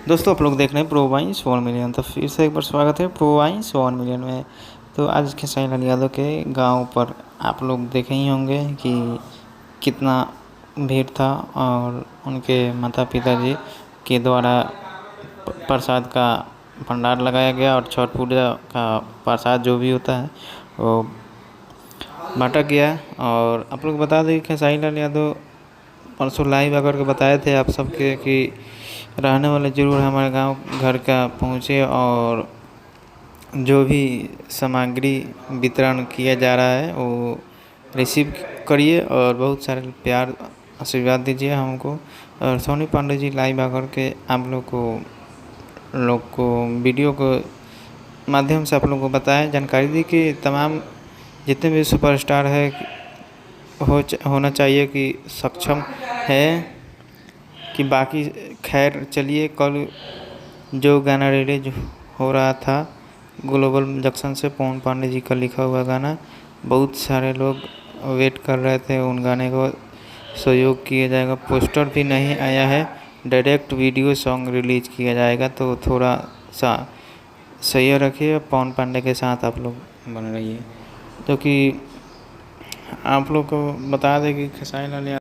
दोस्तों आप लोग देख रहे हैं प्रो वाइन्स 1 मिलियन। तो फिर से एक बार स्वागत है प्रो वाइन्स 1 मिलियन में। तो आज खेसारी लाल यादव के गांव पर आप लोग देखे ही होंगे कि कितना भीड़ था और उनके माता पिता जी के द्वारा प्रसाद का भंडार लगाया गया और छठ पूजा का प्रसाद जो भी होता है वो बांटा गया। और आप लोग बता दें खेसारी लाल यादव परसों लाइव आकर के बताए थे आप सबके कि रहने वाले ज़रूर हमारे गांव घर का पहुँचे और जो भी सामग्री वितरण किया जा रहा है वो रिसीव करिए और बहुत सारे प्यार आशीर्वाद दीजिए हमको। और सोनी पांडे जी लाइव आकर के आप लोग को वीडियो को माध्यम से आप लोग को बताएं, जानकारी दी कि तमाम जितने भी सुपरस्टार है होना चाहिए कि सक्षम है कि बाकी। खैर चलिए, कल जो गाना रिलीज हो रहा था ग्लोबल जंक्शन से पवन पांडे जी का लिखा हुआ गाना, बहुत सारे लोग वेट कर रहे थे उन गाने को सहयोग किया जाएगा। पोस्टर भी नहीं आया है, डायरेक्ट वीडियो सॉन्ग रिलीज किया जाएगा। तो थोड़ा सा सही रखिए, पवन पांडे के साथ आप लोग बने रहिए। क्योंकि आप लोग को बता दें कि खेसारी लाल